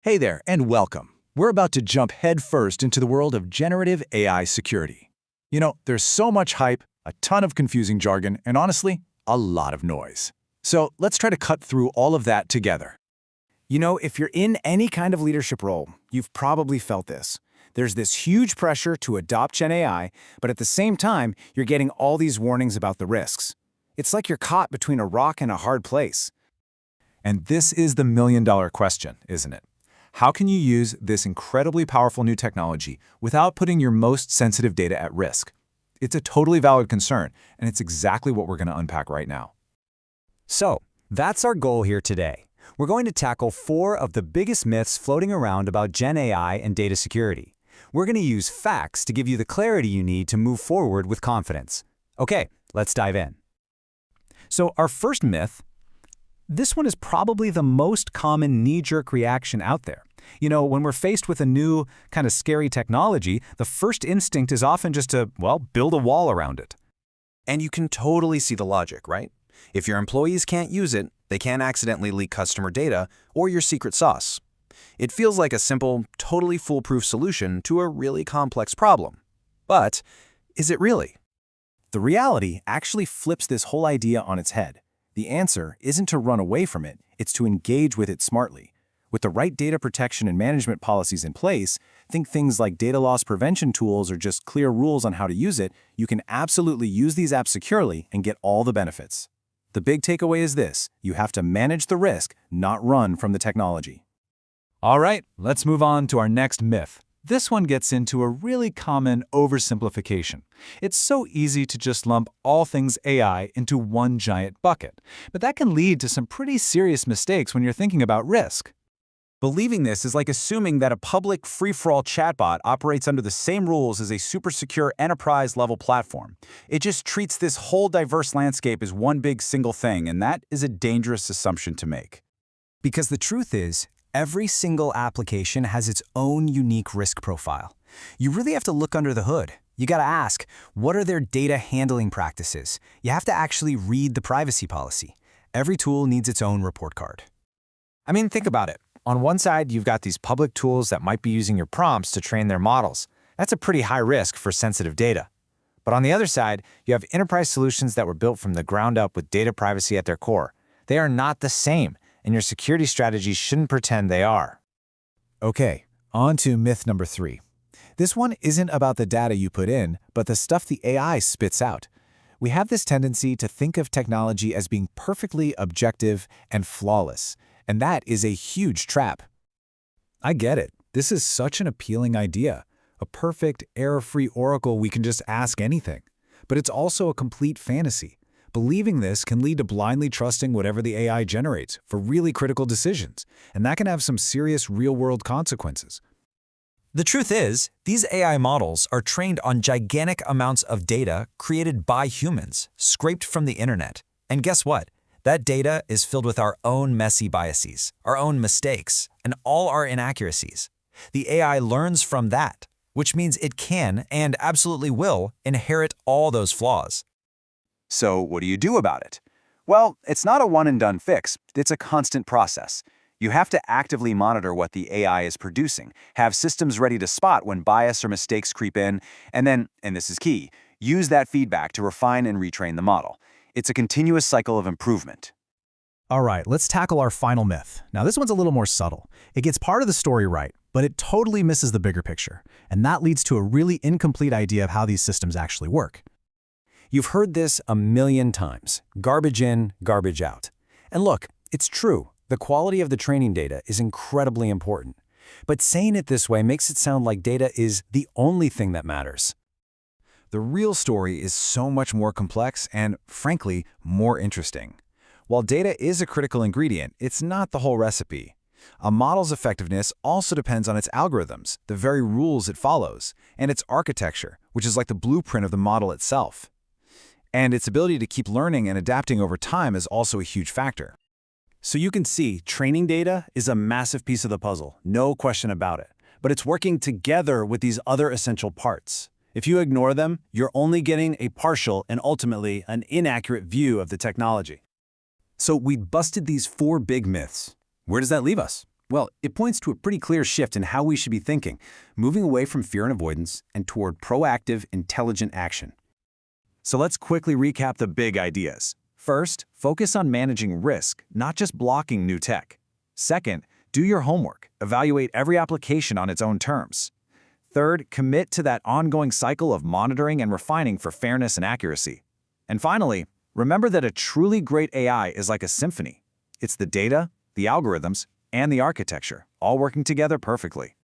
Hey there, and welcome. We're about to jump headfirst into the world of generative AI security. There's so much hype, a ton of confusing jargon, and honestly, a lot of noise. So let's try to cut through all of that together. If you're in any kind of leadership role, you've probably felt this. There's this huge pressure to adopt GenAI, but at the same time, you're getting all these warnings about the risks. It's like you're caught between a rock and a hard place. And this is the million-dollar question, isn't it? How can you use this incredibly powerful new technology without putting your most sensitive data at risk? It's a totally valid concern, and it's exactly what we're going to unpack right now. So, that's our goal here today. We're going to tackle 4 of the biggest myths floating around about GenAI and data security. We're going to use facts to give you the clarity you need to move forward with confidence. Okay, let's dive in. So our first myth, this one is probably the most common knee-jerk reaction out there. When we're faced with a new, kind of scary technology, the first instinct is often just to, build a wall around it. And you can totally see the logic, right? If your employees can't use it, they can't accidentally leak customer data or your secret sauce. It feels like a simple, totally foolproof solution to a really complex problem. But is it really? The reality actually flips this whole idea on its head. The answer isn't to run away from it, it's to engage with it smartly. With the right data protection and management policies in place, think things like data loss prevention tools or just clear rules on how to use it, you can absolutely use these apps securely and get all the benefits. The big takeaway is this: you have to manage the risk, not run from the technology. All right, let's move on to our next myth. This one gets into a really common oversimplification. It's so easy to just lump all things AI into one giant bucket, but that can lead to some pretty serious mistakes when you're thinking about risk. Believing this is like assuming that a public free-for-all chatbot operates under the same rules as a super secure enterprise-level platform. It just treats this whole diverse landscape as one big single thing, and that is a dangerous assumption to make. Because the truth is, every single application has its own unique risk profile. You really have to look under the hood. You gotta ask, what are their data handling practices? You have to actually read the privacy policy. Every tool needs its own report card. Think about it. On one side, you've got these public tools that might be using your prompts to train their models. That's a pretty high risk for sensitive data. But on the other side, you have enterprise solutions that were built from the ground up with data privacy at their core. They are not the same, and your security strategy shouldn't pretend they are. Okay, on to myth number 3. This one isn't about the data you put in, but the stuff the AI spits out. We have this tendency to think of technology as being perfectly objective and flawless, and that is a huge trap. I get it. This is such an appealing idea. A perfect, error-free oracle we can just ask anything. But it's also a complete fantasy. Believing this can lead to blindly trusting whatever the AI generates for really critical decisions, and that can have some serious real-world consequences. The truth is, these AI models are trained on gigantic amounts of data created by humans, scraped from the internet. And guess what? That data is filled with our own messy biases, our own mistakes, and all our inaccuracies. The AI learns from that, which means it can and absolutely will inherit all those flaws. So what do you do about it? Well, it's not a one-and-done fix. It's a constant process. You have to actively monitor what the AI is producing, have systems ready to spot when bias or mistakes creep in, and then, and this is key, use that feedback to refine and retrain the model. It's a continuous cycle of improvement. All right, let's tackle our final myth. Now, this one's a little more subtle. It gets part of the story right, but it totally misses the bigger picture, and that leads to a really incomplete idea of how these systems actually work. You've heard this a million times: garbage in, garbage out. And look, it's true. The quality of the training data is incredibly important. But saying it this way makes it sound like data is the only thing that matters. The real story is so much more complex and, frankly, more interesting. While data is a critical ingredient, it's not the whole recipe. A model's effectiveness also depends on its algorithms, the very rules it follows, and its architecture, which is like the blueprint of the model itself. And its ability to keep learning and adapting over time is also a huge factor. So you can see, training data is a massive piece of the puzzle, no question about it. But it's working together with these other essential parts. If you ignore them, you're only getting a partial and ultimately an inaccurate view of the technology. So we busted these 4 big myths. Where does that leave us? Well, it points to a pretty clear shift in how we should be thinking, moving away from fear and avoidance and toward proactive, intelligent action. So let's quickly recap the big ideas. First, focus on managing risk, not just blocking new tech. Second, do your homework. Evaluate every application on its own terms. Third, commit to that ongoing cycle of monitoring and refining for fairness and accuracy. And finally, remember that a truly great AI is like a symphony. It's the data, the algorithms, and the architecture, all working together perfectly.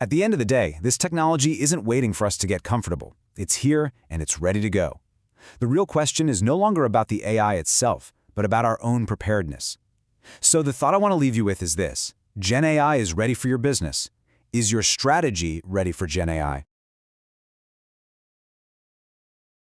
At the end of the day, this technology isn't waiting for us to get comfortable. It's here and it's ready to go. The real question is no longer about the AI itself, but about our own preparedness. So the thought I want to leave you with is this: GenAI is ready for your business. Is your strategy ready for GenAI?